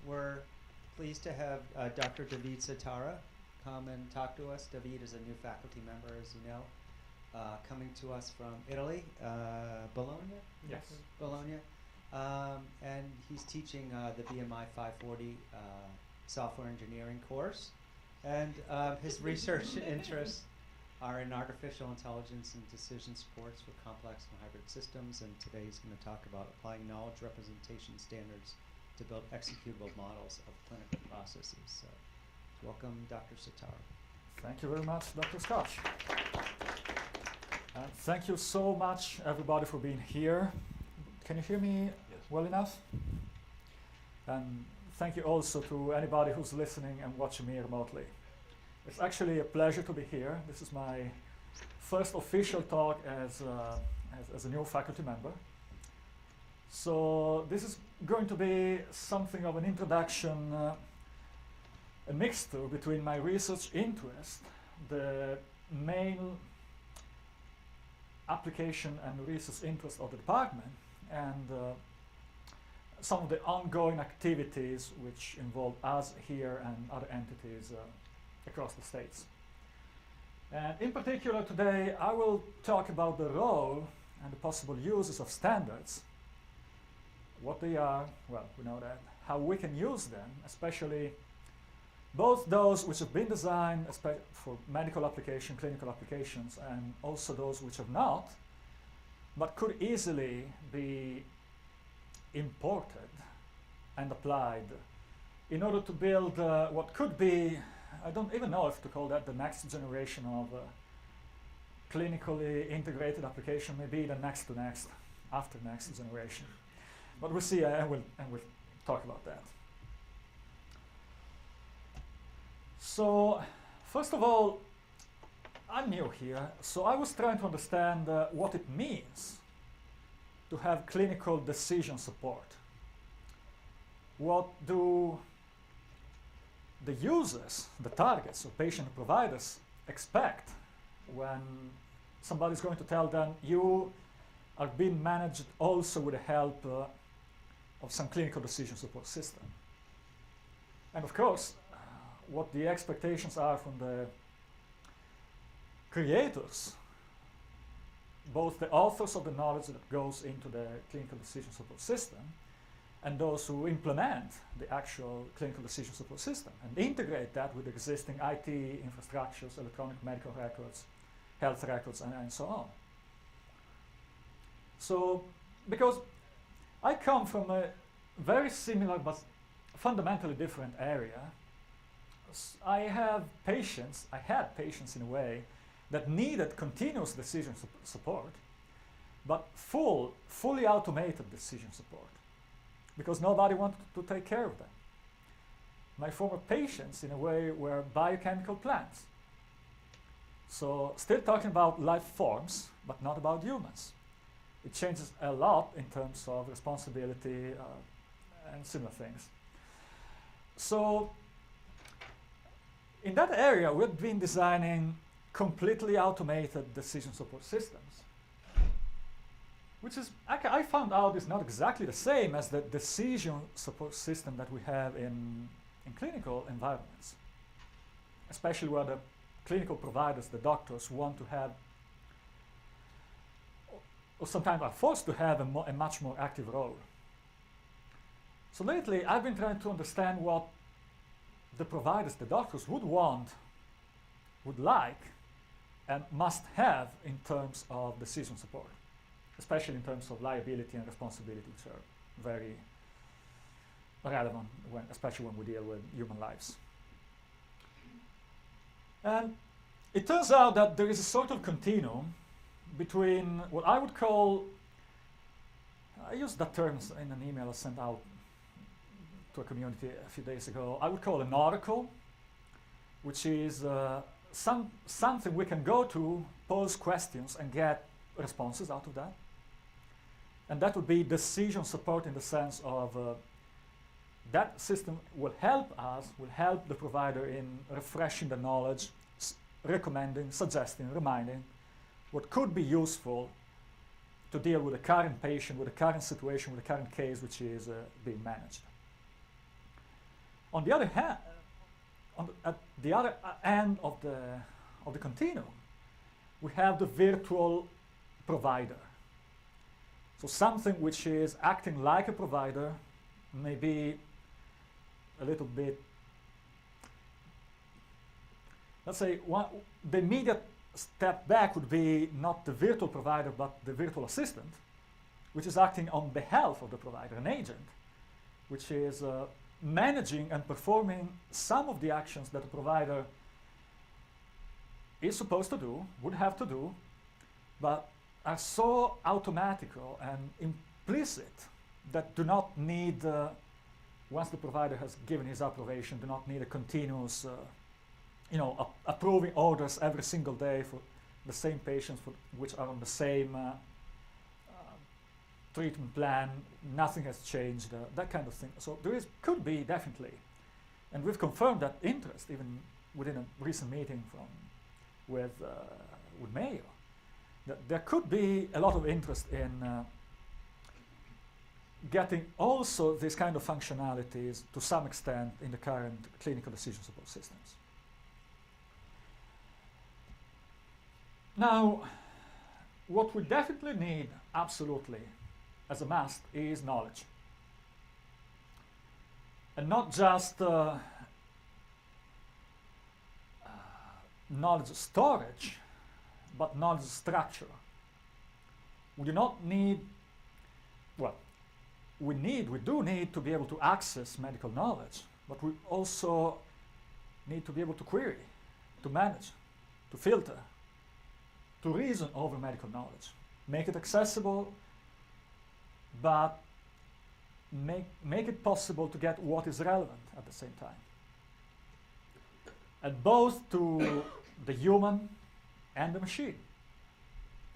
We're pleased to have Dr. Davide Sottara come and talk to us. Davide is a new faculty member, as you know, coming to us from Italy, Bologna? Yes. Bologna. And he's teaching the BMI 540 software engineering course. And his research interests are in artificial intelligence and decision supports for complex and hybrid systems. And today he's going to talk about applying knowledge representation standards to build executable models of clinical processes. So welcome, Dr. Sottara. Thank you very much, Dr. Scott. Thank you so much, everybody, for being here. Can you hear me well enough? And thank you also to anybody who's listening and watching me remotely. It's actually a pleasure to be here. This is my first official talk as a new faculty member. So this is going to be something of an introduction, a mixture between my research interest, the main application and research interest of the department, and some of the ongoing activities which involve us here and other entities across the States. And in particular today, I will talk about the role and the possible uses of standards, what they are, well, we know that, how we can use them, especially both those which have been designed for medical application, clinical applications, and also those which have not, but could easily be imported and applied in order to build what could be, I don't even know if to call that the next generation of clinically integrated application, maybe the next to next, after next generation. But we'll see, and we'll talk about that. So, first of all, I'm new here, so I was trying to understand what it means to have clinical decision support. What do the users, the targets, or patient providers expect when somebody's going to tell them you are being managed also with the help of some clinical decision support system? And of course, what the expectations are from the creators, both the authors of the knowledge that goes into the clinical decision support system and those who implement the actual clinical decision support system and integrate that with existing IT infrastructures, electronic medical records, health records, and so on. So, because I come from a very similar but fundamentally different area, I had patients in a way that needed continuous decision support, but fully automated decision support, because nobody wanted to take care of them. My former patients, in a way, were biochemical plants. So still talking about life forms, but not about humans. It changes a lot in terms of responsibility and similar things. So in that area, we've been designing completely automated decision support systems, which is, I found out, is not exactly the same as the decision support system that we have in clinical environments, especially where the clinical providers, the doctors, want to have, or sometimes are forced to have a much more active role. So lately, I've been trying to understand what the providers, the doctors, would want, would like, and must have in terms of decision support, especially in terms of liability and responsibility, which are very relevant, especially when we deal with human lives. And it turns out that there is a sort of continuum between what I would call, I used that term in an email I sent out to a community a few days ago. I would call an oracle, which is something we can go to, pose questions, and get responses out of that. And that would be decision support in the sense of that system will help us, will help the provider in refreshing the knowledge, recommending, suggesting, reminding what could be useful to deal with the current patient, with the current situation, with the current case which is being managed. On the other hand, at the other end of the continuum, we have the virtual provider. So something which is acting like a provider, maybe a little bit, let's say the immediate step back would be not the virtual provider but the virtual assistant, which is acting on behalf of the provider, an agent, which is managing and performing some of the actions that the provider is supposed to do, would have to do, but are so automatical and implicit that do not need, once the provider has given his approbation, do not need a continuous, approving orders every single day for the same patients which are on the same treatment plan, nothing has changed, that kind of thing. So there could be definitely, and we've confirmed that interest even within a recent meeting with Mayo, that there could be a lot of interest in getting also this kind of functionalities to some extent in the current clinical decision support systems. Now, what we definitely need, absolutely, as a must, is knowledge. And not just knowledge storage, but knowledge structure. We do not need, well, we do need to be able to access medical knowledge, but we also need to be able to query, to manage, to filter, to reason over medical knowledge, make it accessible, but make it possible to get what is relevant at the same time. And both to the human and the machine.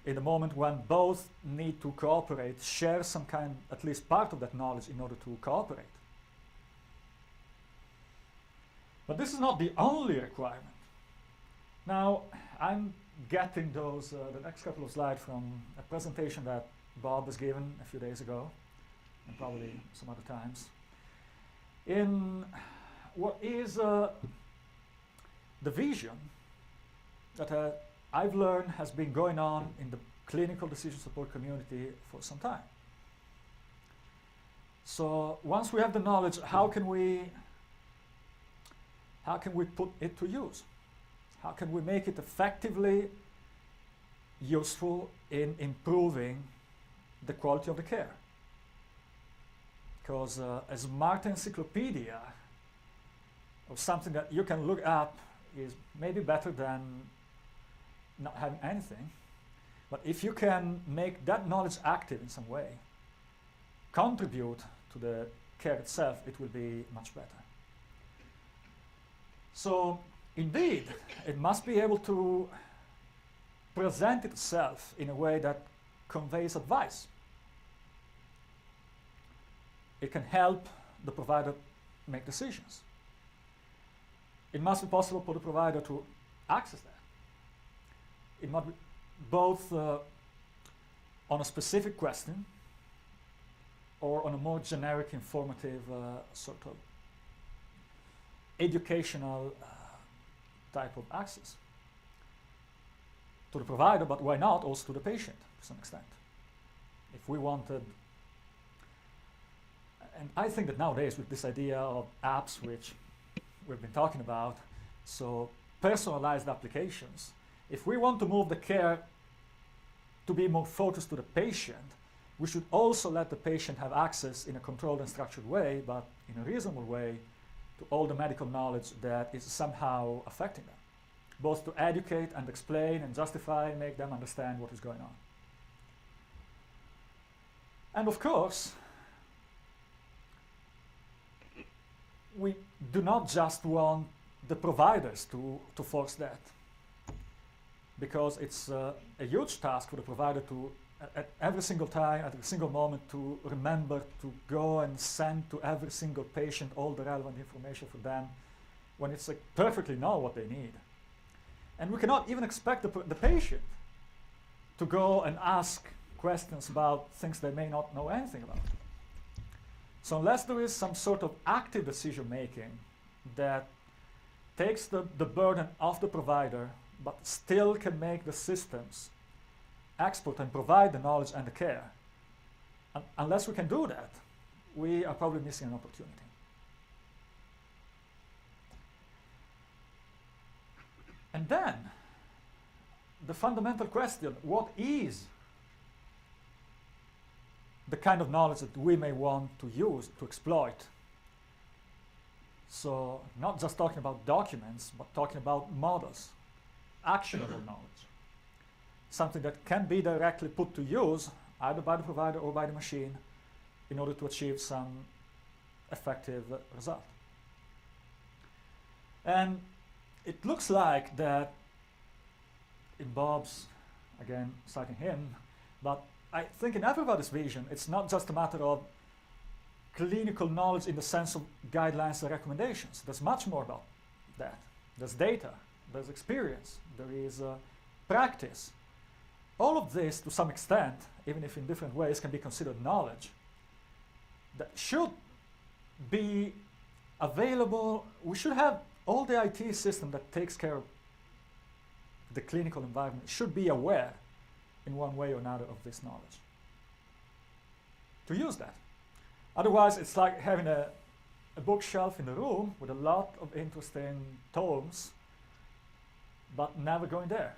In the moment when both need to cooperate, share some kind, at least part of that knowledge in order to cooperate. But this is not the only requirement. Now, I'm getting those, the next couple of slides from a presentation that Bob was given a few days ago, and probably some other times, in what is the vision that I've learned has been going on in the clinical decision support community for some time. So once we have the knowledge, how can we put it to use? How can we make it effectively useful in improving the quality of the care? Because a smart encyclopedia of something that you can look up is maybe better than not having anything. But if you can make that knowledge active in some way, contribute to the care itself, it will be much better. So indeed, it must be able to present itself in a way that conveys advice. It can help the provider make decisions. It must be possible for the provider to access that. It must be both on a specific question or on a more generic, informative, sort of educational type of access to the provider, but why not also to the patient to some extent. If we wanted, and I think that nowadays with this idea of apps which we've been talking about, so personalized applications, if we want to move the care to be more focused to the patient, we should also let the patient have access in a controlled and structured way, but in a reasonable way, to all the medical knowledge that is somehow affecting them, both to educate and explain and justify and make them understand what is going on. And of course, we do not just want the providers to force that, because it's a huge task for the provider to, at every single time, at every single moment, to remember to go and send to every single patient all the relevant information for them when it's like perfectly know what they need. And we cannot even expect the patient to go and ask questions about things they may not know anything about. So unless there is some sort of active decision making that takes the burden off the provider, but still can make the systems export and provide the knowledge and the care, unless we can do that, we are probably missing an opportunity. And then, the fundamental question, what is the kind of knowledge that we may want to use, to exploit? So, not just talking about documents, but talking about models, actionable knowledge. Something that can be directly put to use, either by the provider or by the machine, in order to achieve some effective result. And it looks like that, in Bob's, again citing him, but I think in everybody's vision, it's not just a matter of clinical knowledge in the sense of guidelines and recommendations. There's much more about that. There's data, there's experience, there is practice. All of this, to some extent, even if in different ways, can be considered knowledge that should be available. We should have all the IT system that takes care of the clinical environment should be aware in one way or another of this knowledge to use that. Otherwise, it's like having a bookshelf in the room with a lot of interesting tomes, but never going there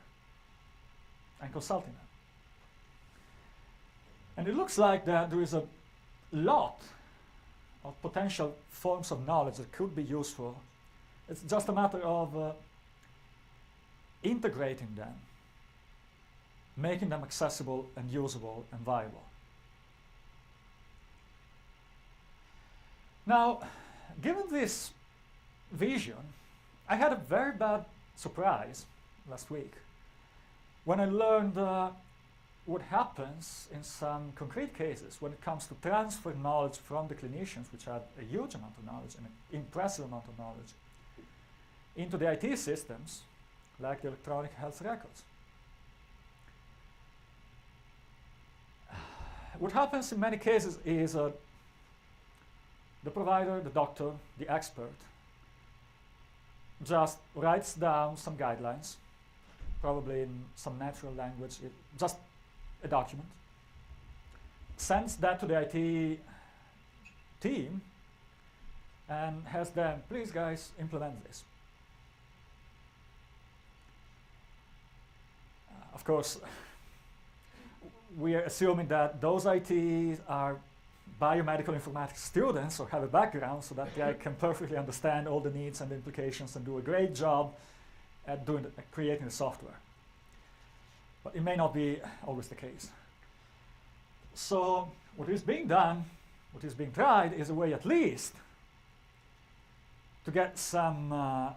and consulting them. And it looks like that there is a lot of potential forms of knowledge that could be useful. It's just a matter of integrating them, making them accessible and usable and viable. Now, given this vision, I had a very bad surprise last week when I learned what happens in some concrete cases when it comes to transfer knowledge from the clinicians, which had a huge amount of knowledge and an impressive amount of knowledge, into the IT systems like the electronic health records. What happens in many cases is the provider, the doctor, the expert just writes down some guidelines, probably in some natural language, just a document, sends that to the IT team, and has them, please guys, implement this. Of course, we are assuming that those ITs are biomedical informatics students or have a background so that they can perfectly understand all the needs and the implications and do a great job at creating the software. But it may not be always the case. So what is being done, what is being tried, is a way at least to get some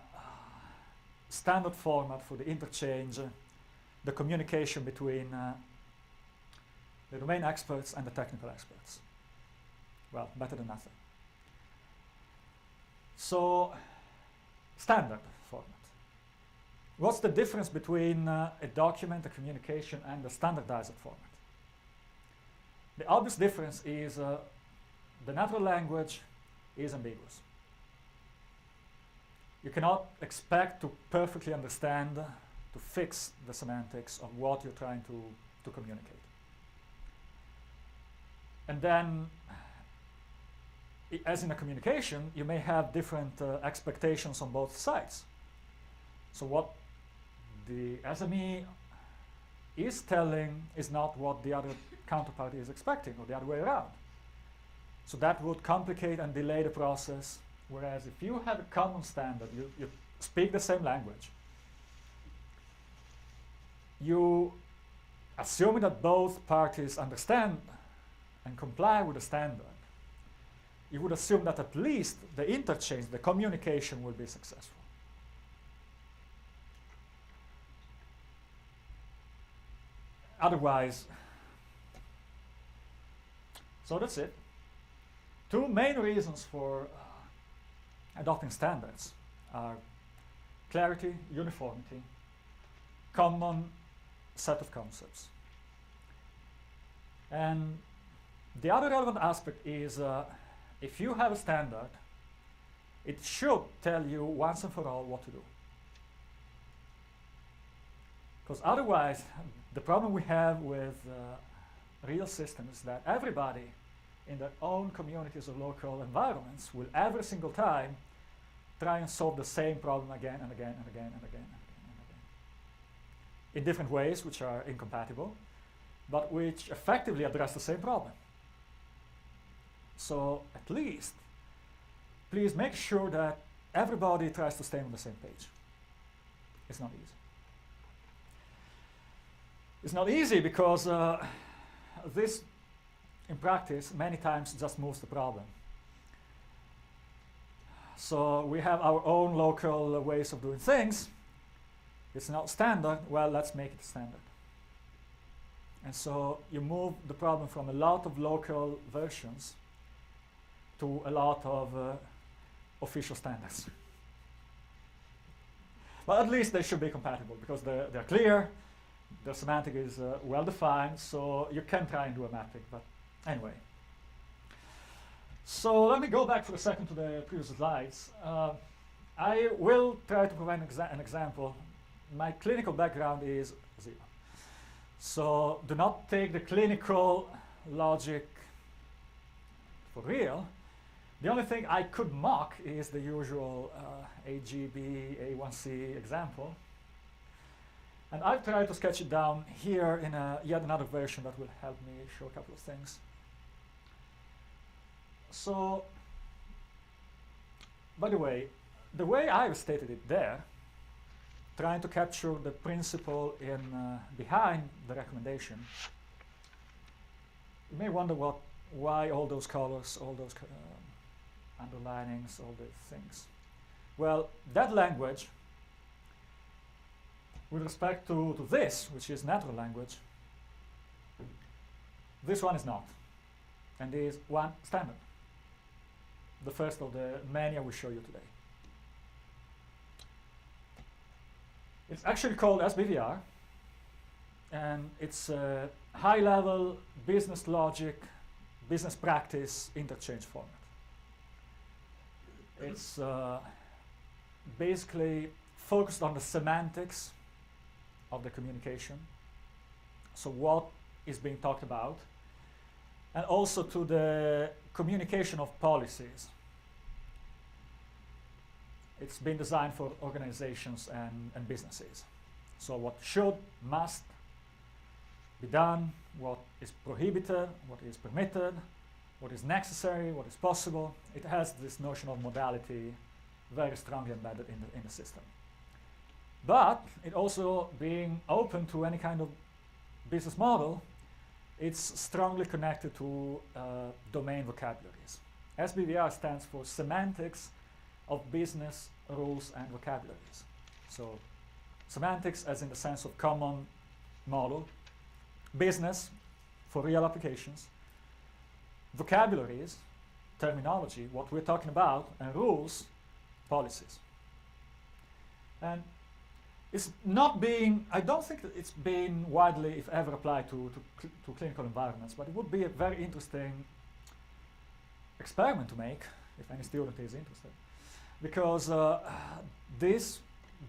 standard format for the interchange, the communication between the domain experts and the technical experts. Well, better than nothing. So, standard format. What's the difference between a document, a communication, and a standardized format? The obvious difference is the natural language is ambiguous. You cannot expect to perfectly understand, to fix the semantics of what you're trying to communicate. And then, as in a communication, you may have different expectations on both sides. So what the SME is telling is not what the other counterparty is expecting, or the other way around. So that would complicate and delay the process, whereas if you have a common standard, you speak the same language, you, assuming that both parties understand and comply with the standard, you would assume that at least the interchange, the communication will be successful. Otherwise, so that's it. Two main reasons for adopting standards are clarity, uniformity, common set of concepts. And the other relevant aspect is if you have a standard, it should tell you once and for all what to do. Because otherwise, the problem we have with real systems is that everybody in their own communities or local environments will every single time try and solve the same problem again and again and again and again and again and again. In different ways, which are incompatible, but which effectively address the same problem. So at least, please make sure that everybody tries to stay on the same page. It's not easy. It's not easy because this, in practice, many times just moves the problem. So we have our own local ways of doing things. It's not standard. Well, let's make it standard. And so you move the problem from a lot of local versions to a lot of official standards. But at least they should be compatible because they're clear. The semantic is well defined, so you can try and do a mapping, but anyway. So let me go back for a second to the previous slides. I will try to provide an example. My clinical background is 0. So do not take the clinical logic for real. The only thing I could mock is the usual AGB, A1C example. And I've tried to sketch it down here in yet another version that will help me show a couple of things. So, by the way I've stated it there, trying to capture the principle in behind the recommendation, you may wonder why all those colors, all those underlinings, all these things. Well, that language, with respect to this, which is natural language, this one is not, and is one standard. The first of the many I will show you today. It's actually called SBVR, and it's a high-level business logic, business practice interchange format. It's basically focused on the semantics of the communication, so what is being talked about, and also to the communication of policies. It's been designed for organizations and businesses. So what should, must be done, what is prohibited, what is permitted, what is necessary, what is possible. It has this notion of modality very strongly embedded in the system. But it also being open to any kind of business model, it's strongly connected to domain vocabularies. SBVR stands for Semantics of Business Rules and Vocabularies. So semantics as in the sense of common model, business for real applications, vocabularies, terminology, what we're talking about, and rules, policies. And it's not being, I don't think that it's been widely, if ever, applied to clinical environments, but it would be a very interesting experiment to make, if any student is interested, because the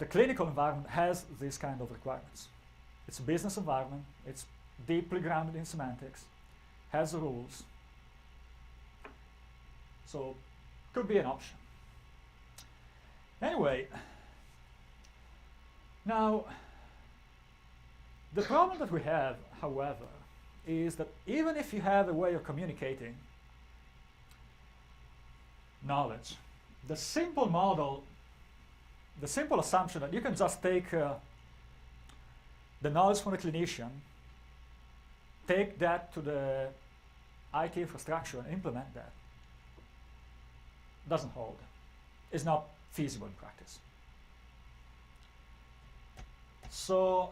clinical environment has these kind of requirements. It's a business environment, it's deeply grounded in semantics, has the rules, so could be an option. Anyway, now, the problem that we have, however, is that even if you have a way of communicating knowledge, the simple model, the simple assumption that you can just take the knowledge from a clinician, take that to the IT infrastructure and implement that, doesn't hold. It's not feasible in practice. So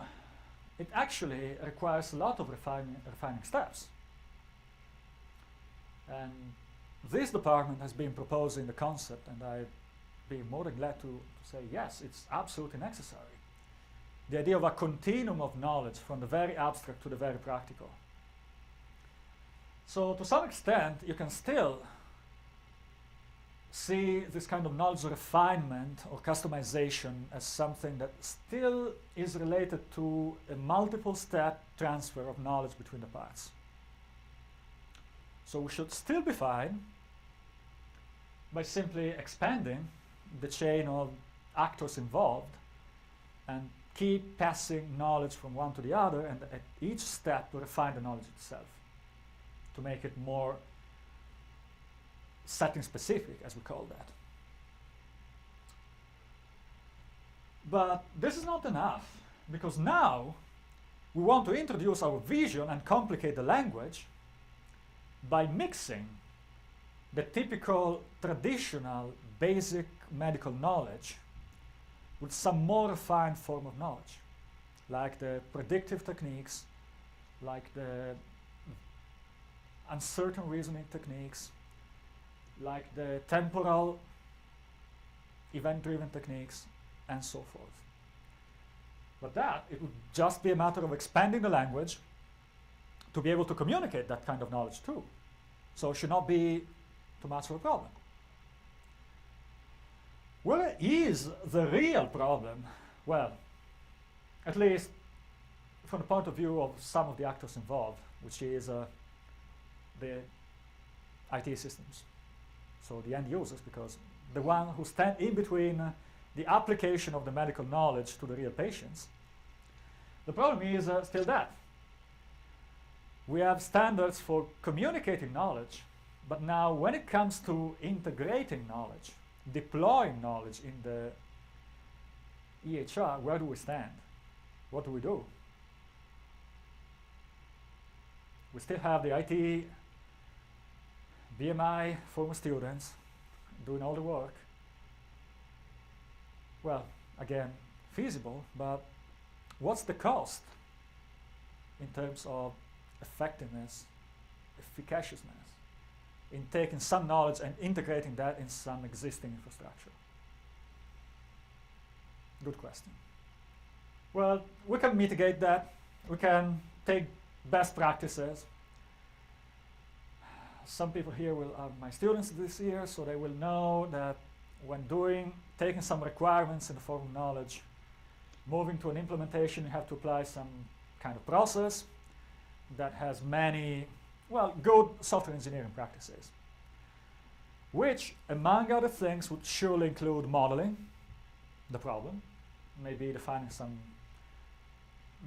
it actually requires a lot of refining steps. And this department has been proposing the concept, and I'd be more than glad to say yes, it's absolutely necessary. The idea of a continuum of knowledge from the very abstract to the very practical. So to some extent, you can still see this kind of knowledge refinement or customization as something that still is related to a multiple step transfer of knowledge between the parts. So we should still be fine by simply expanding the chain of actors involved and keep passing knowledge from one to the other, and at each step to refine the knowledge itself to make it more setting specific, as we call that. But this is not enough, because now we want to introduce our vision and complicate the language by mixing the typical traditional basic medical knowledge with some more refined form of knowledge, like the predictive techniques, like the uncertain reasoning techniques, like the temporal event-driven techniques, and so forth. But that, it would just be a matter of expanding the language to be able to communicate that kind of knowledge too. So it should not be too much of a problem. Where is the real problem? Well, at least from the point of view of some of the actors involved, which is the IT systems. So the end users, because the one who stand in between the application of the medical knowledge to the real patients. The problem is still that. We have standards for communicating knowledge, but now when it comes to integrating knowledge, deploying knowledge in the EHR, where do we stand? What do we do? We still have the IT, BMI, former students doing all the work. Well, again, feasible, but what's the cost in terms of effectiveness, efficaciousness, in taking some knowledge and integrating that in some existing infrastructure? Good question. Well, we can mitigate that. We can take best practices. Some people here are my students this year, so they will know that when taking some requirements in the form of knowledge, moving to an implementation, you have to apply some kind of process that has many, well, good software engineering practices, which, among other things, would surely include modeling the problem, maybe defining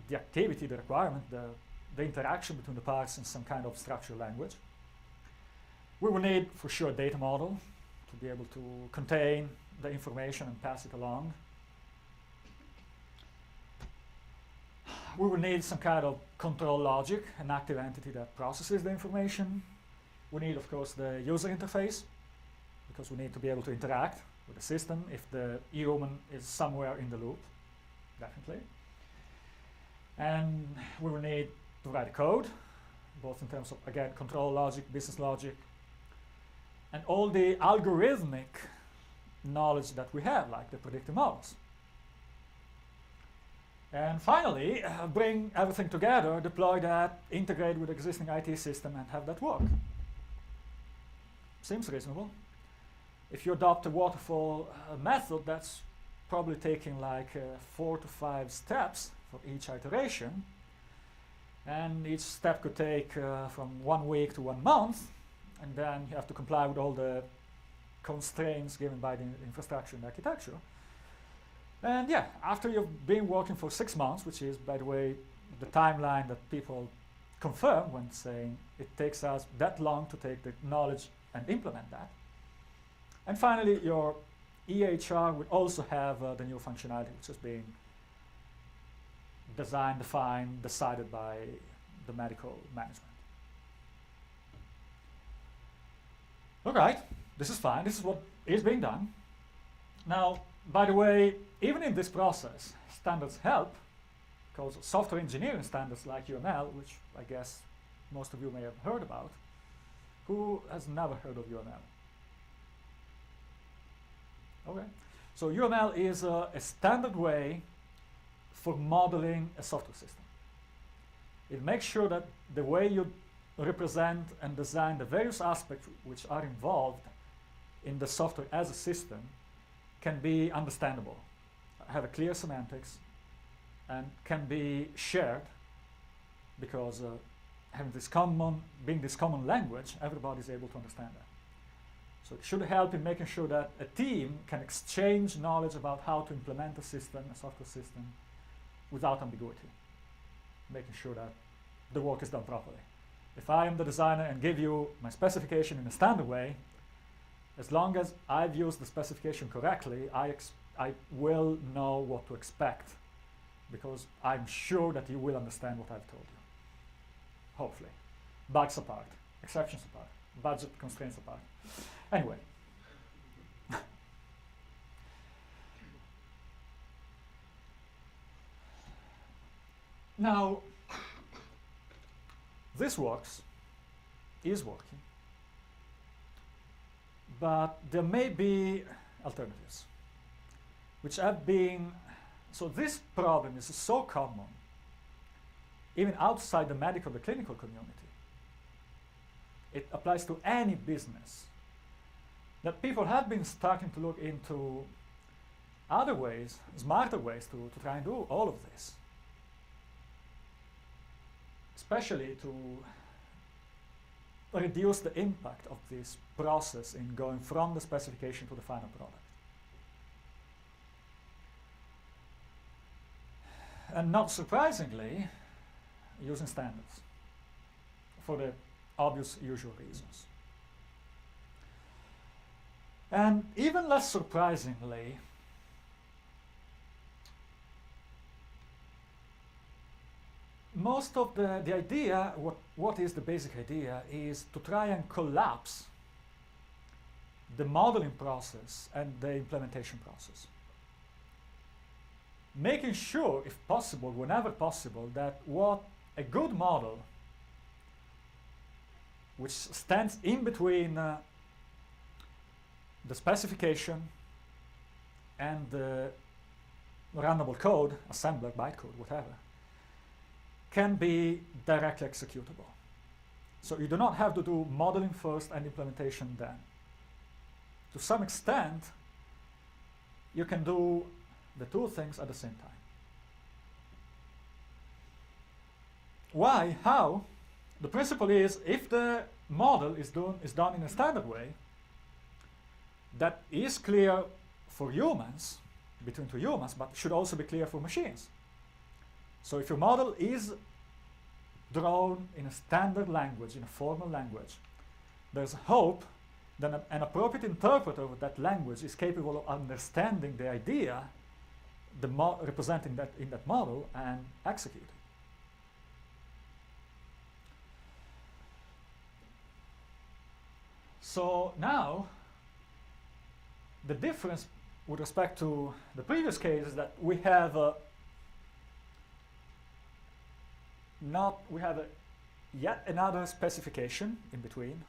the activity, the requirement, the interaction between the parts in some kind of structured language. We will need, for sure, a data model to be able to contain the information and pass it along. We will need some kind of control logic, an active entity that processes the information. We need, of course, the user interface, because we need to be able to interact with the system if the human is somewhere in the loop, definitely. And we will need to write a code, both in terms of, again, control logic, business logic, and all the algorithmic knowledge that we have, like the predictive models. And finally, bring everything together, deploy that, integrate with existing IT system, and have that work. Seems reasonable. If you adopt a waterfall method, that's probably taking like 4 to 5 steps for each iteration. And each step could take from 1 week to 1 month. And then you have to comply with all the constraints given by the infrastructure and architecture. And yeah, after you've been working for 6 months, which is, by the way, the timeline that people confirm when saying it takes us that long to take the knowledge and implement that. And finally, your EHR will also have the new functionality, which is being designed, defined, decided by the medical management. All right, this is fine. This is what is being done. Now, by the way, even in this process, standards help, because software engineering standards like UML, which I guess most of you may have heard about. Who has never heard of UML? Okay, so UML is a standard way for modeling a software system. It makes sure that the way you represent and design the various aspects which are involved in the software as a system can be understandable, have a clear semantics, and can be shared because being this common language, everybody is able to understand that. So it should help in making sure that a team can exchange knowledge about how to implement a system, a software system, without ambiguity, making sure that the work is done properly. If I am the designer and give you my specification in a standard way, as long as I've used the specification correctly, I will know what to expect, because I'm sure that you will understand what I've told you. Hopefully. Bugs apart, exceptions apart, budget constraints apart. Anyway. Now, this is working, but there may be alternatives, which have been, so this problem is so common, even outside the medical, the clinical community. It applies to any business, that people have been starting to look into other ways, smarter ways to try and do all of this. Especially to reduce the impact of this process in going from the specification to the final product. And not surprisingly, using standards for the obvious usual reasons. And even less surprisingly, most of the idea, what is the basic idea, is to try and collapse the modeling process and the implementation process. Making sure, if possible, whenever possible, that what a good model, which stands in between the specification and the runnable code, assembler, bytecode, whatever, can be directly executable. So you do not have to do modeling first and implementation then. To some extent, you can do the two things at the same time. Why? How? The principle is, if the model is done in a standard way, that is clear for humans, between two humans, but should also be clear for machines. So if your model is drawn in a standard language, in a formal language, there's hope that an appropriate interpreter of that language is capable of understanding the idea representing that in that model and executing. So now, the difference with respect to the previous case is that we have yet another specification in between,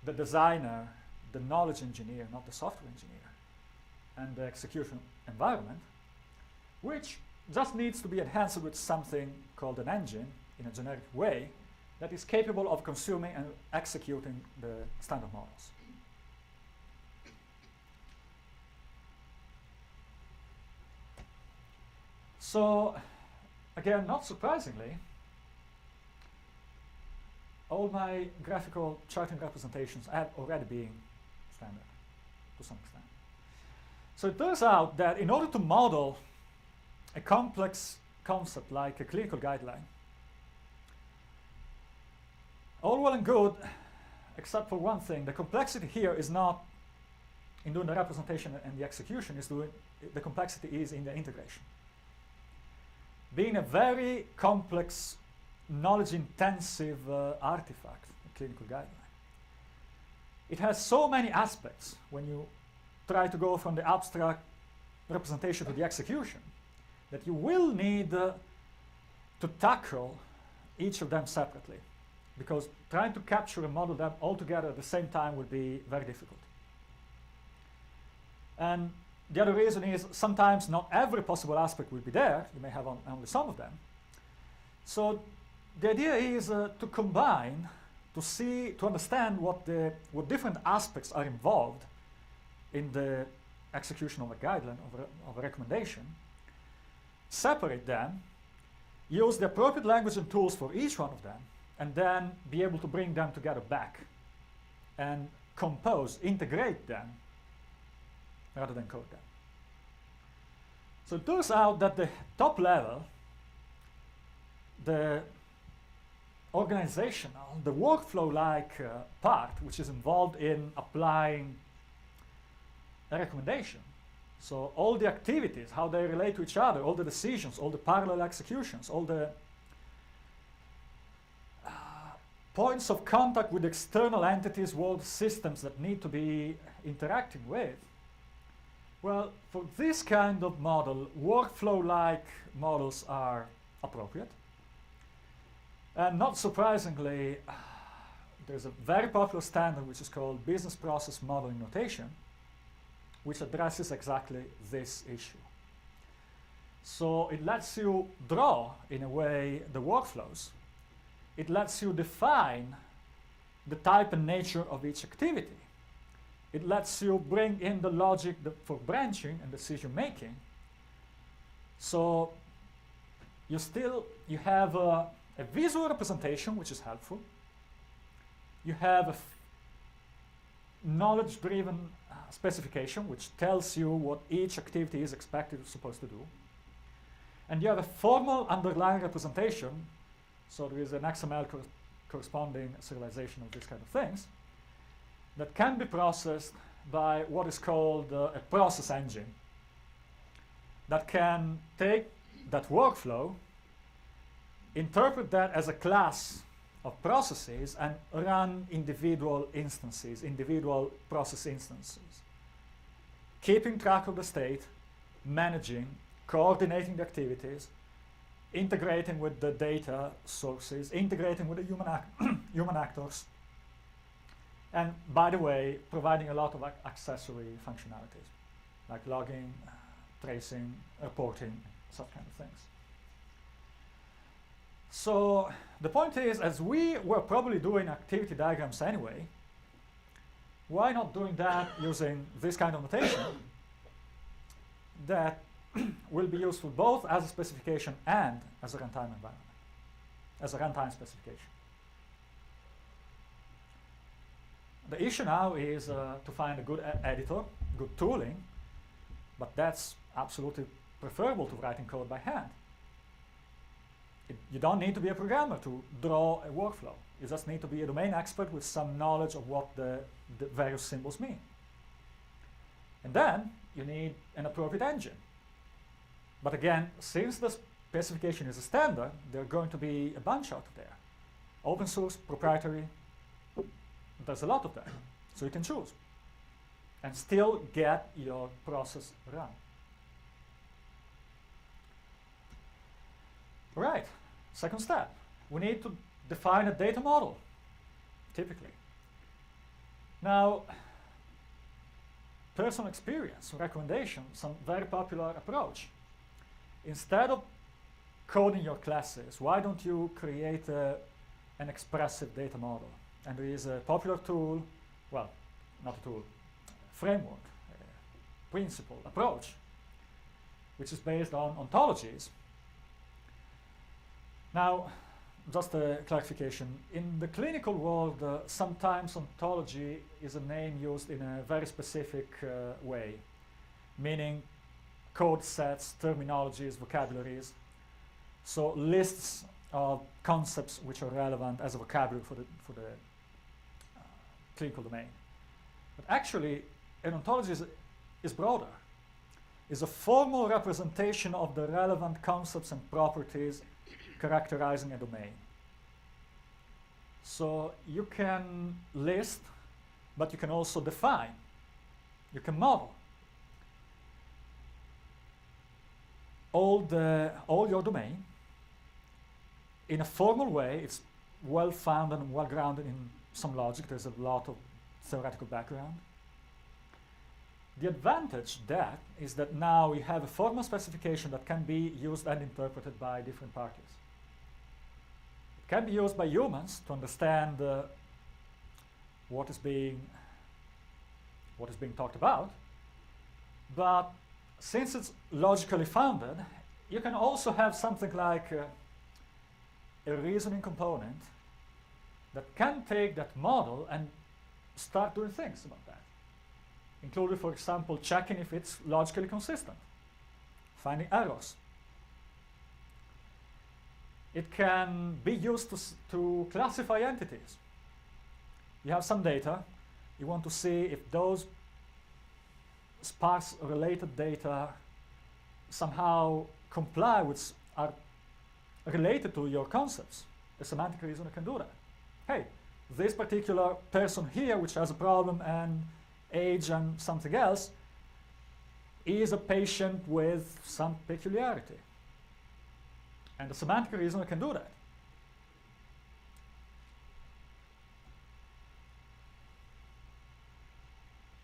the designer, the knowledge engineer, not the software engineer, and the execution environment, which just needs to be enhanced with something called an engine in a generic way that is capable of consuming and executing the standard models. So, again, not surprisingly, all my graphical charting representations have already been standard to some extent. So it turns out that in order to model a complex concept like a clinical guideline, all well and good, except for one thing. The complexity here is not in doing the representation and the execution, the complexity is in the integration. Being a very complex, knowledge-intensive artifact, a clinical guideline, it has so many aspects when you try to go from the abstract representation to the execution that you will need to tackle each of them separately, because trying to capture and model them all together at the same time would be very difficult. And the other reason is sometimes not every possible aspect will be there. You may have only some of them. So the idea is to combine, to understand what different aspects are involved in the execution of a guideline, of a recommendation, separate them, use the appropriate language and tools for each one of them, and then be able to bring them together back and compose, integrate them, rather than code them. So it turns out that the top level, the organizational, the workflow-like part, which is involved in applying a recommendation. So all the activities, how they relate to each other, all the decisions, all the parallel executions, all the points of contact with external entities, world systems that need to be interacting with. Well, for this kind of model, workflow-like models are appropriate. And not surprisingly, there's a very popular standard which is called business process modeling notation, which addresses exactly this issue. So it lets you draw, in a way, the workflows. It lets you define the type and nature of each activity. It lets you bring in the logic for branching and decision making. So you have a visual representation, which is helpful. You have a knowledge-driven specification, which tells you what each activity is supposed to do. And you have a formal underlying representation, so there is an XML corresponding serialization of these kind of things, that can be processed by what is called a process engine, that can take that workflow, interpret that as a class of processes, and run individual instances, individual process instances, keeping track of the state, managing, coordinating the activities, integrating with the data sources, integrating with the human actors, and, by the way, providing a lot of accessory functionalities, like logging, tracing, reporting, such kind of things. So the point is, as we were probably doing activity diagrams anyway, why not doing that using this kind of notation that will be useful both as a specification and as a runtime environment, as a runtime specification. The issue now is to find a good editor, good tooling, but that's absolutely preferable to writing code by hand. You don't need to be a programmer to draw a workflow. You just need to be a domain expert with some knowledge of what the various symbols mean. And then you need an appropriate engine. But again, since the specification is a standard, there are going to be a bunch out there. Open source, proprietary, there's a lot of them. So you can choose and still get your process run. All right, second step. We need to define a data model, typically. Now, personal experience, recommendation, some very popular approach. Instead of coding your classes, why don't you create an expressive data model? And there is a popular tool, well, not a tool, framework, principle, approach, which is based on ontologies. Now, just a clarification. In the clinical world, sometimes ontology is a name used in a very specific way, meaning code sets, terminologies, vocabularies. So lists of concepts which are relevant as a vocabulary for the clinical domain. But actually, an ontology is broader. It's a formal representation of the relevant concepts and properties characterizing a domain. So you can list, but you can also define. You can model all your domain in a formal way. It's well founded and well grounded in some logic. There's a lot of theoretical background. The advantage that is that now you have a formal specification that can be used and interpreted by different parties. It can be used by humans to understand what is being talked about, but since it's logically founded, you can also have something like a reasoning component that can take that model and start doing things about that, including, for example, checking if it's logically consistent, finding errors. It can be used to classify entities. You have some data, you want to see if those sparse related data somehow comply with, are related to your concepts. A semantic reasoner can do that. Hey, this particular person here, which has a problem and age and something else, is a patient with some peculiarity. And the semantic reasoner can do that.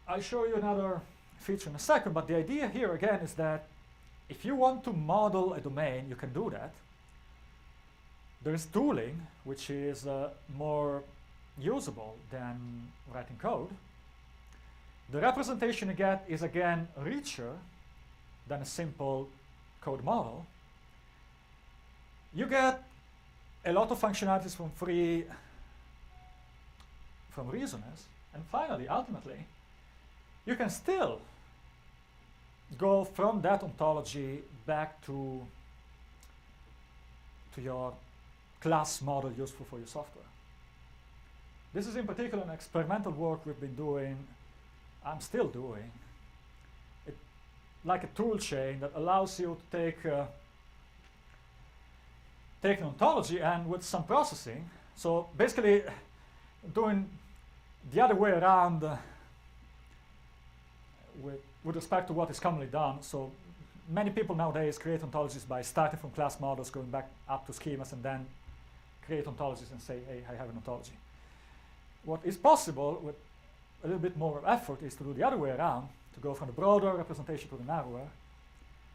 I'll show you another feature in a second, but the idea here again is that if you want to model a domain, you can do that. There is tooling, which is more usable than writing code. The representation you get is again richer than a simple code model. You get a lot of functionalities from reasoners, and finally, ultimately, you can still go from that ontology back to your class model useful for your software. This is in particular an experimental work we've been doing, I'm still doing, like a tool chain that allows you to take an ontology and with some processing, so basically doing the other way around with respect to what is commonly done. So many people nowadays create ontologies by starting from class models, going back up to schemas, and then create ontologies and say, hey, I have an ontology. What is possible with a little bit more effort is to do the other way around, to go from the broader representation to the narrower,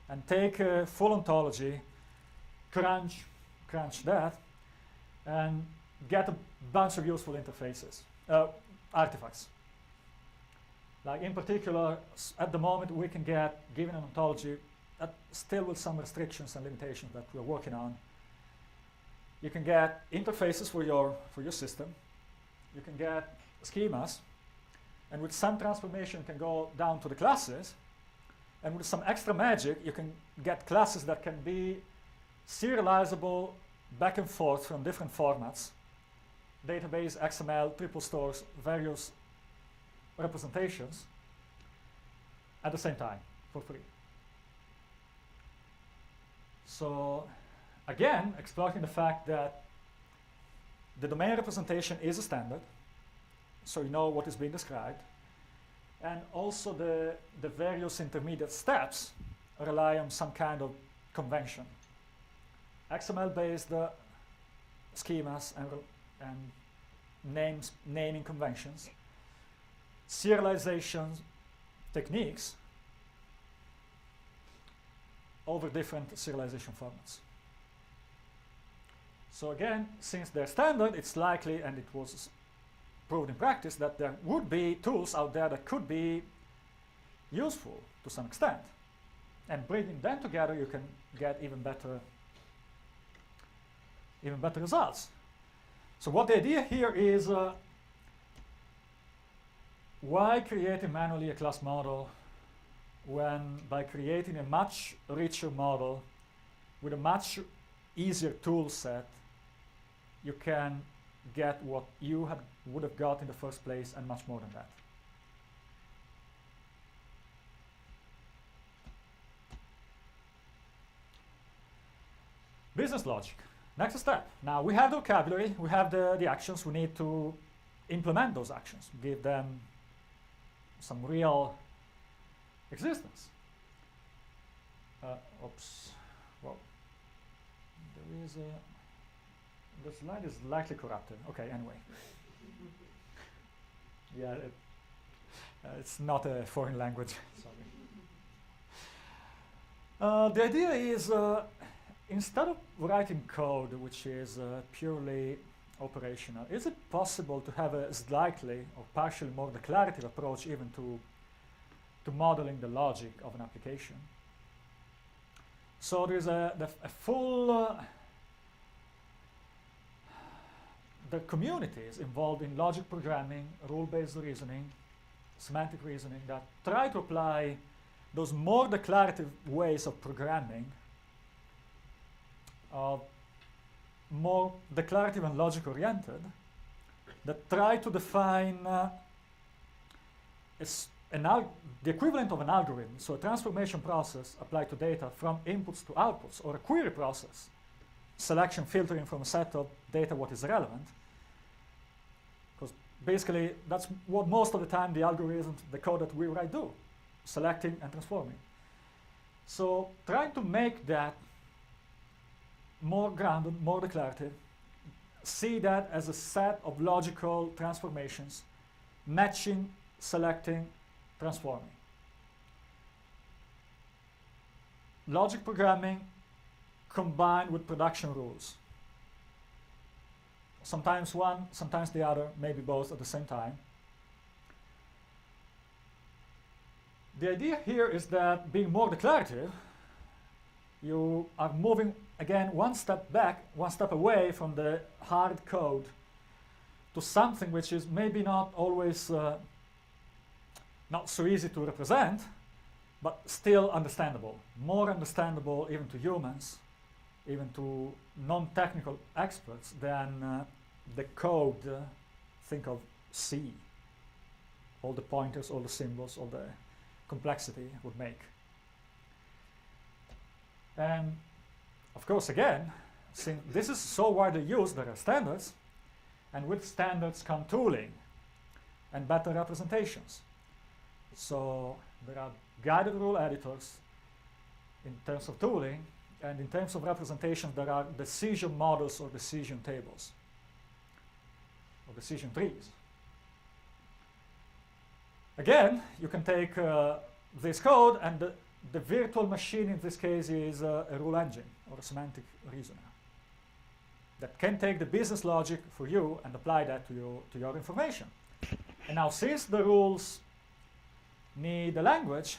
and take a full ontology, crunch that, and get a bunch of useful interfaces, artifacts. Like in particular, at the moment we can get, given an ontology, still with some restrictions and limitations that we're working on, you can get interfaces for your system, you can get schemas, and with some transformation you can go down to the classes, and with some extra magic you can get classes that can be serializable back and forth from different formats, database, XML, triple stores, various representations at the same time for free. So again, exploiting the fact that the domain representation is a standard, so you know what is being described, and also the various intermediate steps rely on some kind of convention. XML-based schemas and naming conventions, serialization techniques over different serialization formats. So again, since they're standard, it's likely, and it was proved in practice, that there would be tools out there that could be useful to some extent. And bringing them together, you can get even better results. So what the idea here is, why creating manually a class model when by creating a much richer model with a much easier tool set, you can get what you would have got in the first place and much more than that. Business logic. Next step. Now we have the vocabulary, we have the actions, we need to implement those actions, give them some real existence. Oops. Well, there is a, the slide is slightly corrupted. Okay, anyway. Yeah, it's not a foreign language. Sorry. The idea is, instead of writing code which is purely operational, is it possible to have a slightly or partially more declarative approach even to to modeling the logic of an application. So there's a full the communities involved in logic programming, rule-based reasoning, semantic reasoning that try to apply those more declarative ways of programming, more declarative and logic-oriented, that try to define the equivalent of an algorithm, so a transformation process applied to data from inputs to outputs, or a query process, selection, filtering from a set of data what is relevant. Because basically, that's what most of the time the algorithms, the code that we write do, selecting and transforming. So trying to make that more grounded, more declarative, see that as a set of logical transformations, matching, selecting, transforming. Logic programming combined with production rules. Sometimes one, sometimes the other, maybe both at the same time. The idea here is that being more declarative, you are moving, again, one step back, one step away from the hard code to something which is maybe not always not so easy to represent, but still understandable. More understandable even to humans, even to non-technical experts than the code, think of C. All the pointers, all the symbols, all the complexity would make. And of course, again, since this is so widely used, there are standards, and with standards come tooling and better representations. So there are guided rule editors in terms of tooling, and in terms of representation, there are decision models or decision tables, or decision trees. Again, you can take this code, and the virtual machine in this case is a rule engine or a semantic reasoner that can take the business logic for you and apply that to your information. And now, since the rules need a language,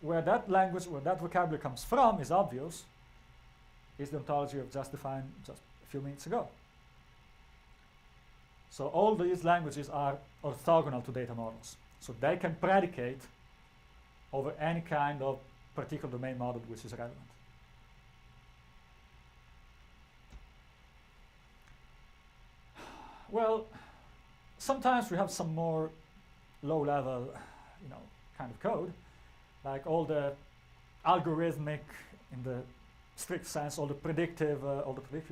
where that vocabulary comes from is obvious, is the ontology I've just defined just a few minutes ago. So all these languages are orthogonal to data models. So they can predicate over any kind of particular domain model which is relevant. Well, sometimes we have some more low-level, kind of code, like all the algorithmic, in the strict sense, all the predictive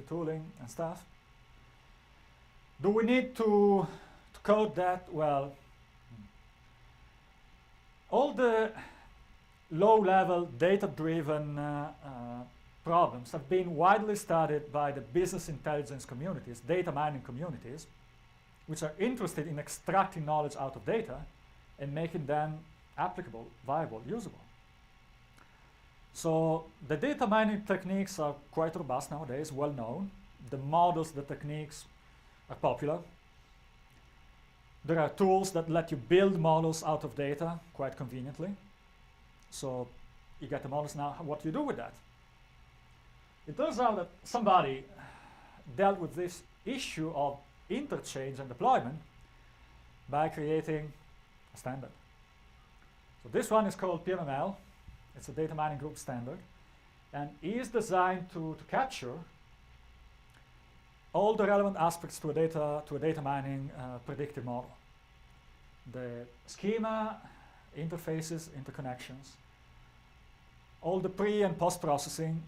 tooling and stuff. Do we need to code that? Well, all the low-level data-driven problems have been widely studied by the business intelligence communities, data mining communities, which are interested in extracting knowledge out of data and making them applicable, viable, usable. So the data mining techniques are quite robust nowadays, well known. The models, the techniques are popular. There are tools that let you build models out of data quite conveniently. So you get the models now, what do you do with that? It turns out that somebody dealt with this issue of interchange and deployment by creating a standard. So this one is called PMML. It's a data mining group standard, and is designed to capture all the relevant aspects to a data mining predictive model. The schema, interfaces, interconnections, all the pre and post-processing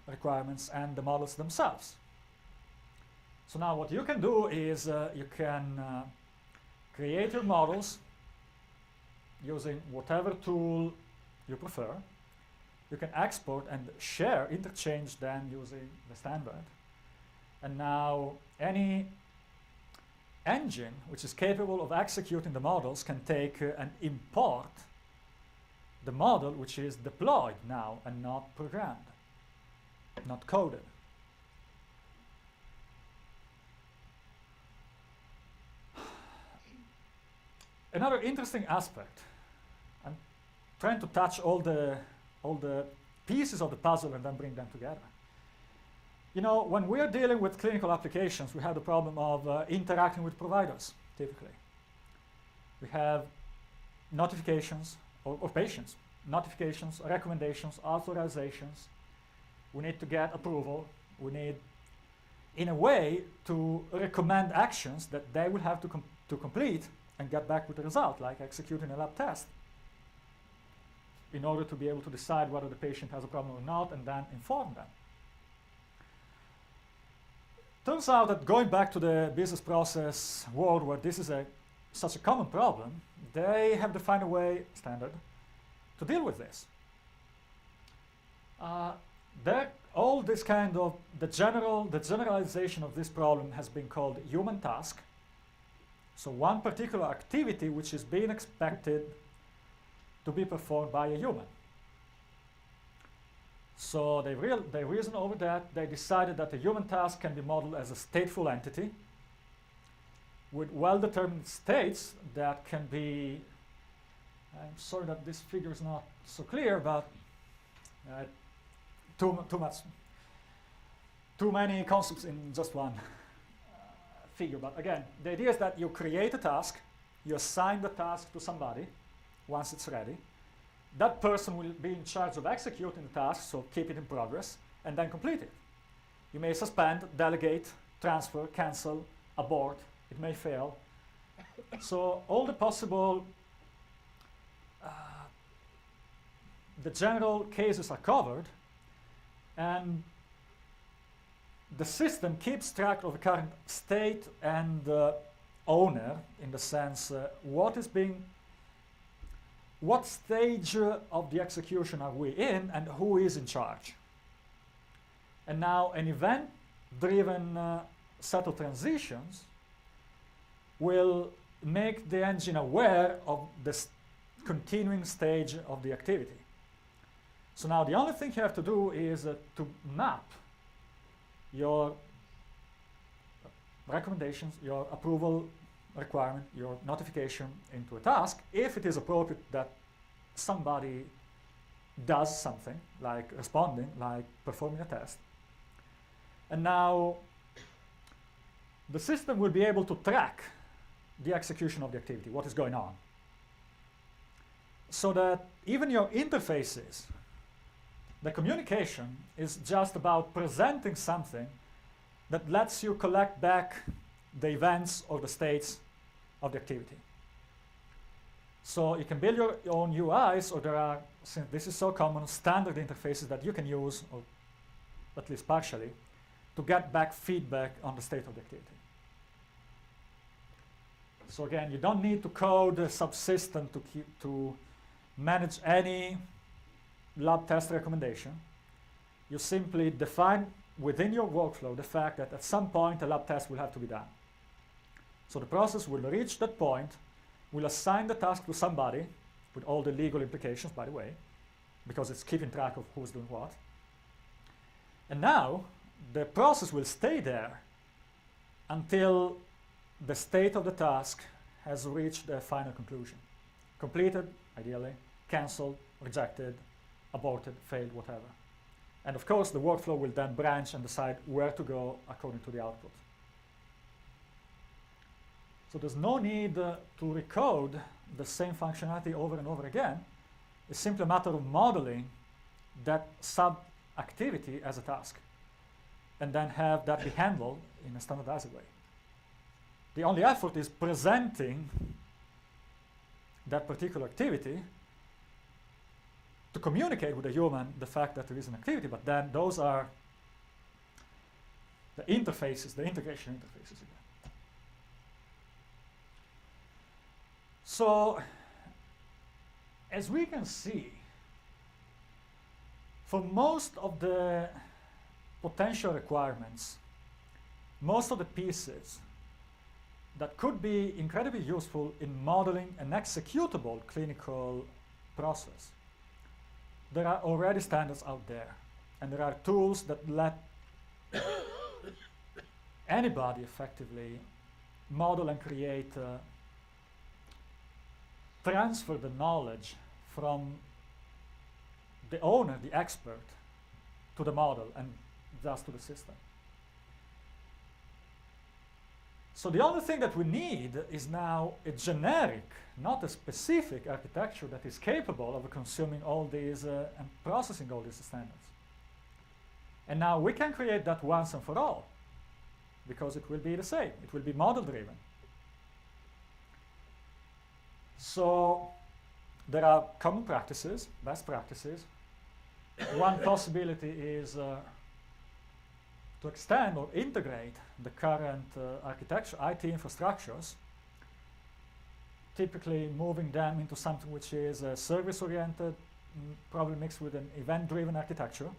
requirements, and the models themselves. So now what you can do is you can create your models using whatever tool you prefer. You can export and share, interchange them using the standard. And now any engine which is capable of executing the models can take and import the model which is deployed now and not programmed, not coded. Another interesting aspect, and trying to touch all the pieces of the puzzle and then bring them together. You know, when we're dealing with clinical applications, we have the problem of interacting with providers, typically. We have notifications of patients, notifications, recommendations, authorizations. We need to get approval. We need, in a way, to recommend actions that they will have to complete and get back with the result, like executing a lab test, in order to be able to decide whether the patient has a problem or not, and then inform them. Turns out that going back to the business process world, where this is such a common problem, they have defined a way, standard, to deal with this. All this kind of, the generalization of this problem has been called human task. So one particular activity which is being expected to be performed by a human. So they reasoned over that. They decided that the human task can be modeled as a stateful entity with well-determined states that can be, I'm sorry that this figure is not so clear, but too many concepts in just one figure. But again, the idea is that you create a task, you assign the task to somebody once it's ready. That person will be in charge of executing the task, so keep it in progress, and then complete it. You may suspend, delegate, transfer, cancel, abort. It may fail. So all the possible, the general cases are covered, and the system keeps track of the current state and owner, in the sense what stage of the execution are we in and who is in charge. And now an event-driven set of transitions will make the engine aware of the continuing stage of the activity. So now the only thing you have to do is to map your recommendations, your approval requirement, your notification into a task, if it is appropriate that somebody does something, like responding, like performing a test. And now the system will be able to track the execution of the activity, what is going on. So that even your interfaces, the communication is just about presenting something that lets you collect back the events or the states of the activity. So you can build your own UIs, or there are, since this is so common, standard interfaces that you can use, or at least partially, to get back feedback on the state of the activity. So again, you don't need to code a subsystem to manage any lab test recommendation. You simply define within your workflow the fact that at some point a lab test will have to be done. So the process will reach that point, will assign the task to somebody, with all the legal implications, by the way, because it's keeping track of who's doing what. And now the process will stay there until the state of the task has reached a final conclusion. Completed, ideally, cancelled, rejected, aborted, failed, whatever. And of course, the workflow will then branch and decide where to go according to the output. So there's no need to recode the same functionality over and over again. It's simply a matter of modeling that sub-activity as a task, and then have that be handled in a standardized way. The only effort is presenting that particular activity to communicate with the human the fact that there is an activity, but then those are the interfaces, the integration interfaces again. So, as we can see, for most of the potential requirements, most of the pieces that could be incredibly useful in modeling an executable clinical process, there are already standards out there, and there are tools that let anybody effectively model and create, transfer the knowledge from the owner, the expert, to the model and thus to the system. So the only thing that we need is now a generic, not a specific architecture that is capable of consuming all these and processing all these standards. And now we can create that once and for all, because it will be the same. It will be model-driven. So there are common practices, best practices. One possibility is to extend or integrate the current architecture, IT infrastructures, typically moving them into something which is service-oriented, probably mixed with an event-driven architecture.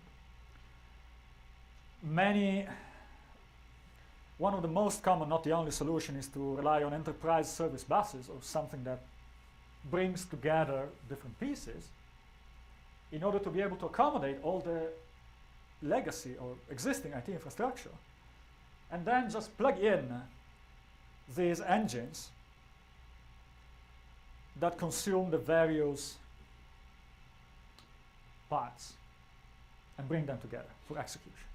One of the most common, not the only solution, is to rely on enterprise service buses or something that brings together different pieces in order to be able to accommodate all the legacy or existing IT infrastructure, and then just plug in these engines that consume the various parts and bring them together for execution.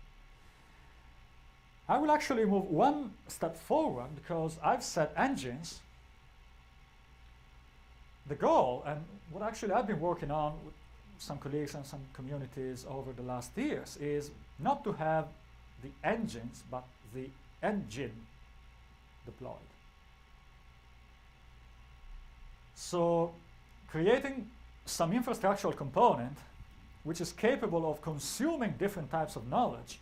I will actually move one step forward because I've said engines. The goal, and what actually I've been working on with some colleagues and some communities over the last years, is not to have the engines, but the engine deployed. So creating some infrastructural component which is capable of consuming different types of knowledge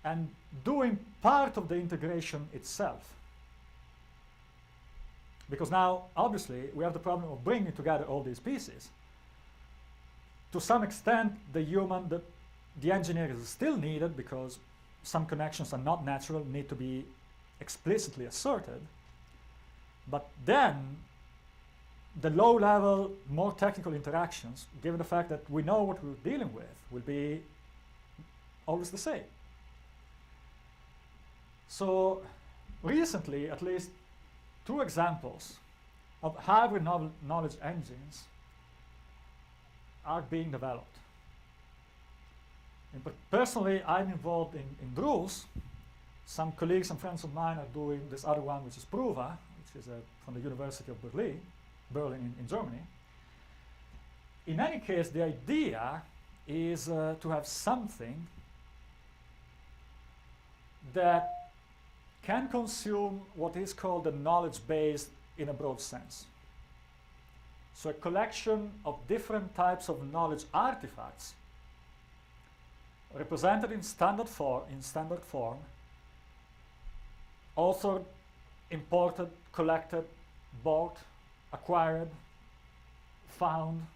and doing part of the integration itself. Because now, obviously, we have the problem of bringing together all these pieces. To some extent, the engineer is still needed because some connections are not natural, need to be explicitly asserted. But then, the low-level, more technical interactions, given the fact that we know what we're dealing with, will be always the same. So, recently, at least, 2 examples of hybrid knowledge engines are being developed. But personally, I'm involved in Drools. Some colleagues and friends of mine are doing this other one, which is Prova, which is from the University of Berlin in Germany. In any case, the idea is to have something that can consume what is called the knowledge base in a broad sense. So a collection of different types of knowledge artifacts represented in standard form, authored, imported, collected, bought, acquired, found,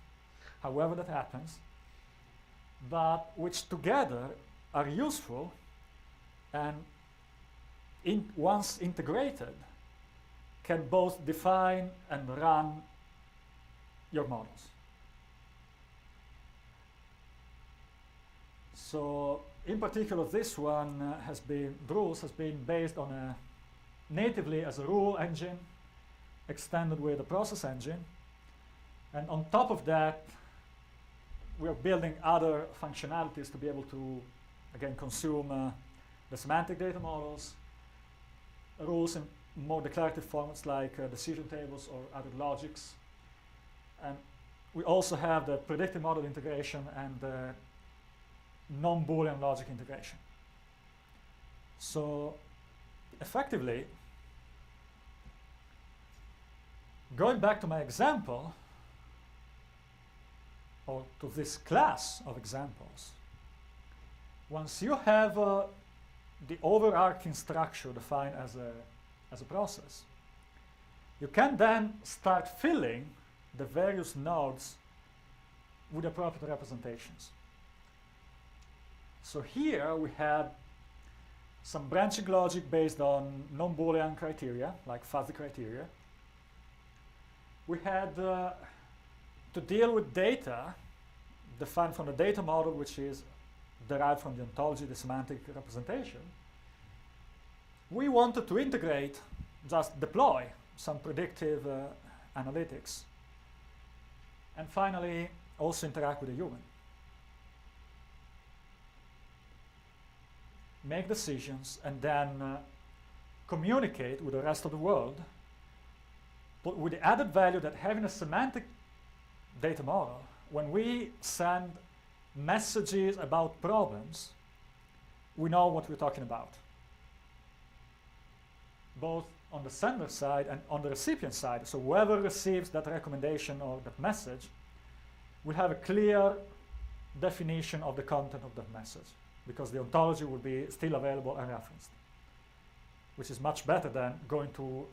however that happens, but which together are useful and once integrated can both define and run your models. So in particular, this one Drools has been based on natively as a rule engine extended with a process engine. And on top of that, we are building other functionalities to be able to, again, consume the semantic data models, rules in more declarative formats like decision tables or other logics. And we also have the predictive model integration and the non-Boolean logic integration. So effectively, going back to my example, or to this class of examples, once you have the overarching structure defined as a process, you can then start filling the various nodes with appropriate representations. So here we had some branching logic based on non-Boolean criteria, like fuzzy criteria. We had to deal with data defined from the data model, which is derived from the ontology, the semantic representation. We wanted to integrate, just deploy some predictive analytics. And finally, also interact with a human. Make decisions and then communicate with the rest of the world, but with the added value that having a semantic data model, when we send messages about problems, we know what we're talking about, both on the sender side and on the recipient side. So whoever receives that recommendation or that message will have a clear definition of the content of that message, because the ontology will be still available and referenced, which is much better than going to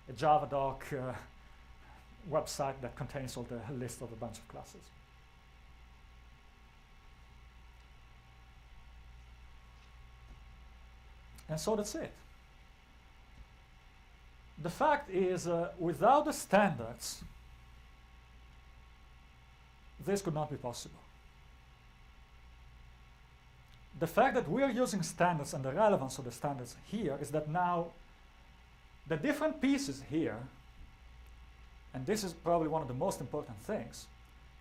a Java doc website that contains all the list of a bunch of classes. And so that's it. The fact is, without the standards, this could not be possible. The fact that we are using standards and the relevance of the standards here is that now the different pieces here, and this is probably one of the most important things,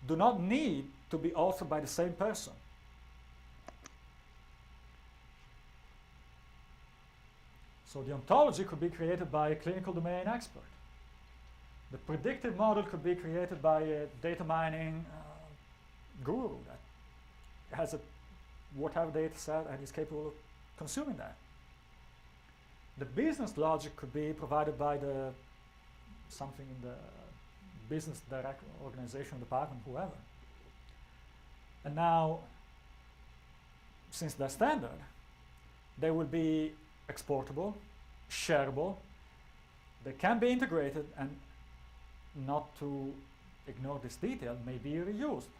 do not need to be authored by the same person. So the ontology could be created by a clinical domain expert. The predictive model could be created by a data mining guru that has a whatever data set and is capable of consuming that. The business logic could be provided by something in the business direct organization, department, whoever. And now, since they're standard, they will be exportable, shareable, they can be integrated, and not to ignore this detail, may be reused.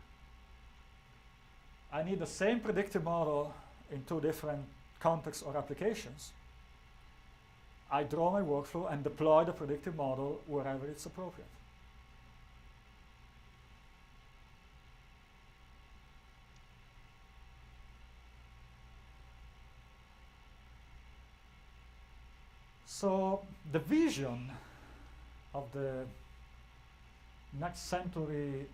I need the same predictive model in two different contexts or applications. I draw my workflow and deploy the predictive model wherever it's appropriate. So the vision of the next century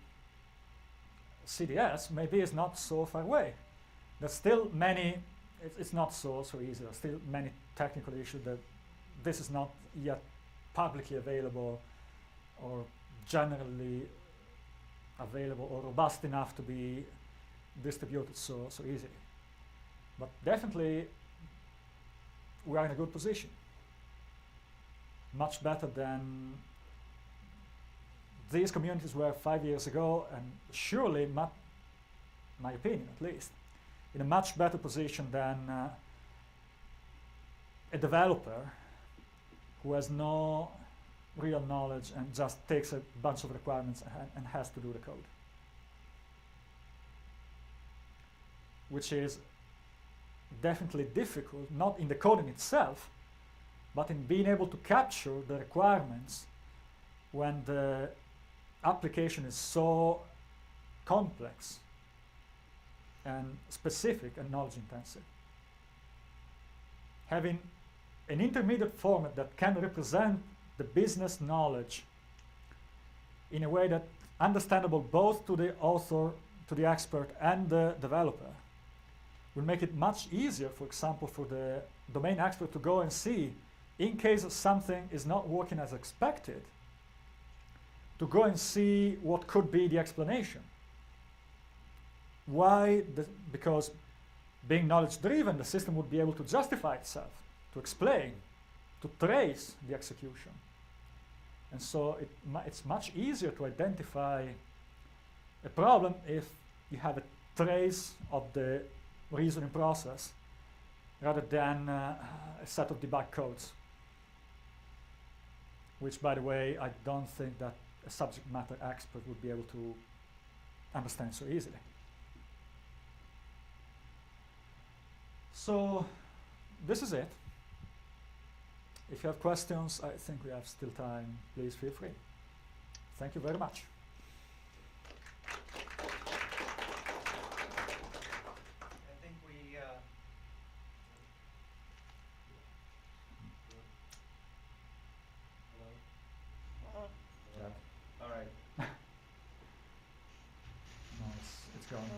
CDS maybe is not so far away. There's still many, it's not so easy. There's still many technical issues that this is not yet publicly available or generally available or robust enough to be distributed so easily. But definitely we are in a good position. Much better than these communities were 5 years ago, and surely, my opinion at least, in a much better position than a developer who has no real knowledge and just takes a bunch of requirements and has to do the code. Which is definitely difficult, not in the coding itself, but in being able to capture the requirements when the application is so complex and specific and knowledge intensive. Having an intermediate format that can represent the business knowledge in a way that understandable both to the author, to the expert, and the developer will make it much easier, for example, for the domain expert to go and see, in case something is not working as expected, to go and see what could be the explanation. Why? Because being knowledge-driven, the system would be able to justify itself, to explain, to trace the execution. And so it's much easier to identify a problem if you have a trace of the reasoning process rather than a set of debug codes. Which, by the way, I don't think that a subject matter expert would be able to understand so easily. So this is it. If you have questions, I think we have still time. Please feel free. Thank you very much. I think we hello? All right. going.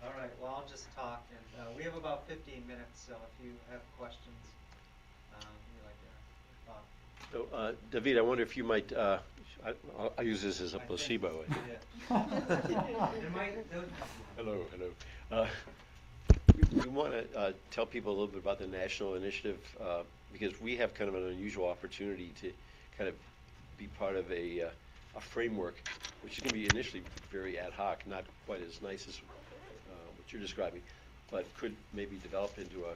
All right, well, I'll just talk, and we have about 15 minutes, so if you have questions, you'd like to talk. So, David, I wonder if you might, I'll use this as a placebo. Yeah. Hello, hello. We want to tell people a little bit about the national initiative because we have kind of an unusual opportunity to kind of be part of a framework, which is going to be initially very ad hoc, not quite as nice as what you're describing, but could maybe develop into a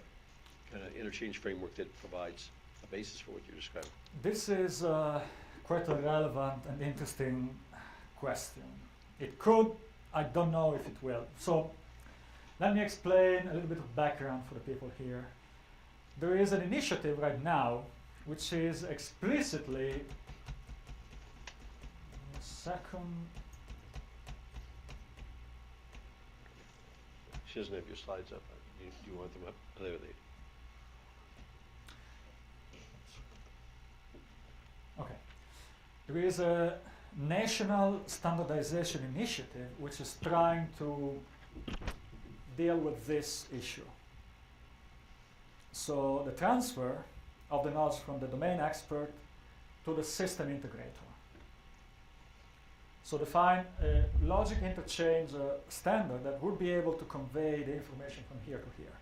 kind of interchange framework that provides a basis for what you're describing. This is quite a relevant and interesting question. It could, I don't know if it will. So let me explain a little bit of background for the people here. There is an initiative right now which is explicitly, a second. She doesn't have your slides up. Do you want them up? Oh, there they are. Okay. There is a national standardization initiative which is trying to deal with this issue. So the transfer of the knowledge from the domain expert to the system integrator. So define a logic interchange standard that would be able to convey the information from here to here.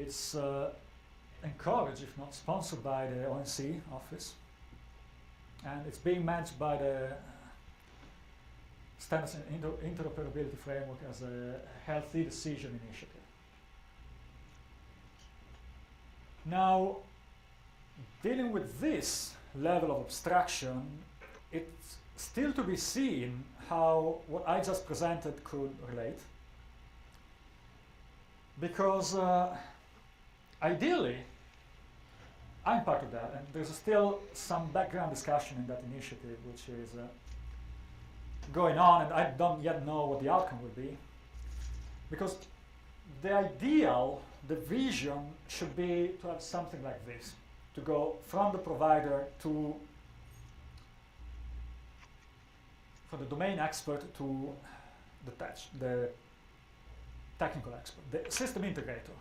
It's encouraged, if not sponsored, by the ONC office, and it's being managed by the Standards and Interoperability Framework as a healthy decision initiative. Now, dealing with this level of abstraction, it's still to be seen how what I just presented could relate. Because ideally, I'm part of that, and there's still some background discussion in that initiative which is going on, and I don't yet know what the outcome will be. Because the ideal, the vision should be to have something like this, to go from the provider to, for the domain expert to the technical expert, the system integrator.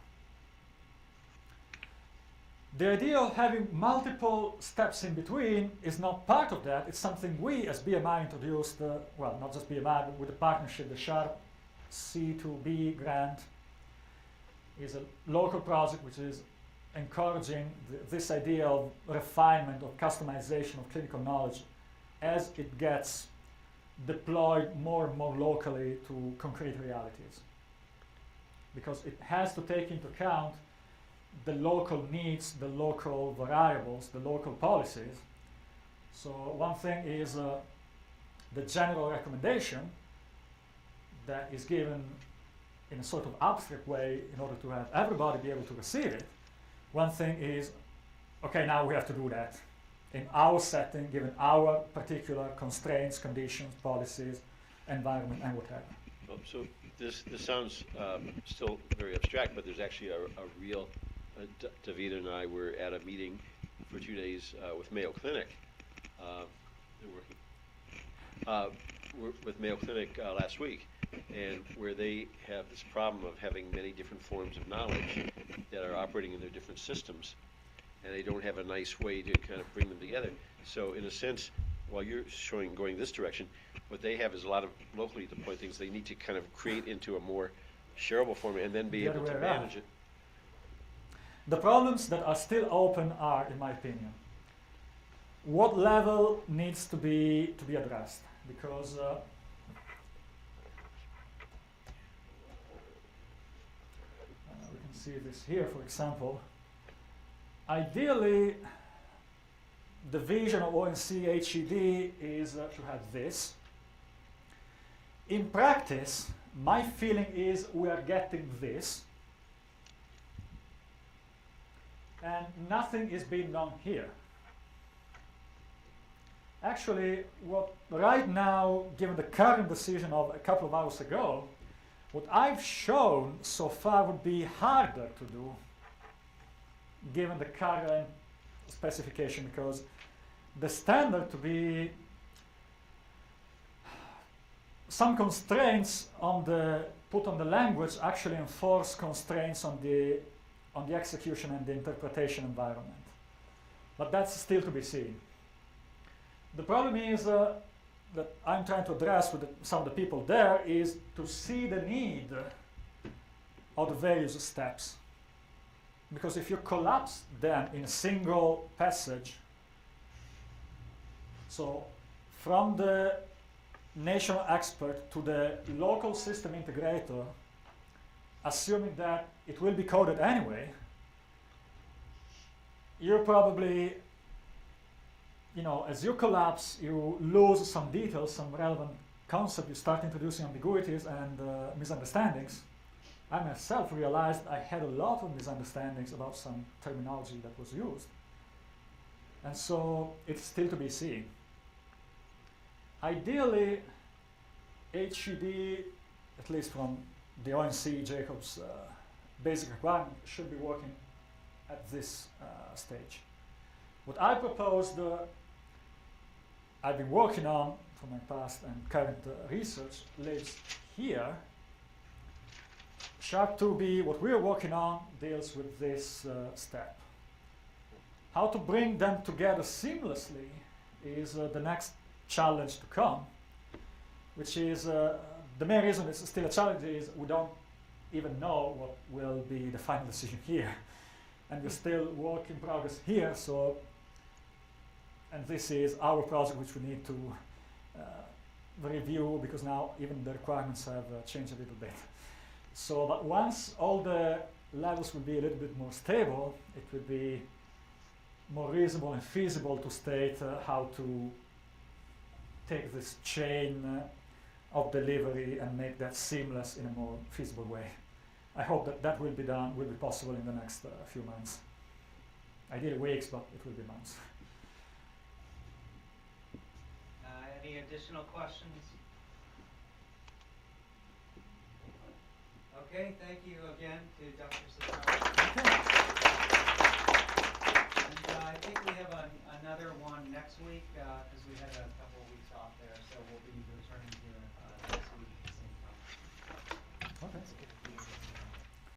The idea of having multiple steps in between is not part of that. It's something we as BMI introduced, well, not just BMI, but with the partnership, the SHARP C2B grant is a local project which is encouraging this idea of refinement, of customization of clinical knowledge as it gets deployed more and more locally to concrete realities. Because it has to take into account the local needs, the local variables, the local policies. So one thing is the general recommendation that is given in a sort of abstract way in order to have everybody be able to receive it. One thing is, okay, now we have to do that in our setting, given our particular constraints, conditions, policies, environment, and whatever. So this sounds still very abstract, but there's actually a real, David and I were at a meeting for 2 days with Mayo Clinic. With Mayo Clinic last week, and where they have this problem of having many different forms of knowledge that are operating in their different systems, and they don't have a nice way to kind of bring them together. So in a sense, while you're showing going this direction, what they have is a lot of locally deployed things they need to kind of create into a more shareable form and then be able to manage it. The problems that are still open are, in my opinion, what level needs to be addressed? Because we can see this here, for example. Ideally, the vision of ONC HED is to have this. In practice, my feeling is we are getting this, and nothing is being done here. Actually, what right now, given the current decision of a couple of hours ago, What I've shown so far would be harder to do given the current specification, because the standard to be some constraints on the put on the language actually enforce constraints on the execution and the interpretation environment. But that's still to be seen. The problem is that I'm trying to address with some of the people there is to see the need of the various steps. Because if you collapse them in a single passage, so from the national expert to the local system integrator, assuming that it will be coded anyway, you're probably, as you collapse, you lose some details, some relevant concept, you start introducing ambiguities and misunderstandings. I myself realized I had a lot of misunderstandings about some terminology that was used. And so it's still to be seen. Ideally, HUD, at least from the ONC Jacobs basic requirement, should be working at this stage. What I proposed, I've been working on for my past and current research, lives here. Sharp 2B, what we're working on, deals with this step. How to bring them together seamlessly is the next challenge to come, which is the main reason it's still a challenge is we don't even know what will be the final decision here. And we're still work in progress here, so, and this is our project which we need to review because now even the requirements have changed a little bit. So, but once all the levels will be a little bit more stable, it will be more reasonable and feasible to state how to take this chain of delivery and make that seamless in a more feasible way. I hope that that will be done, will be possible in the next few months. Ideally weeks, but it will be months. Any additional questions? Okay, thank you again to Dr. Sottara. And I think we have another one next week because we had a couple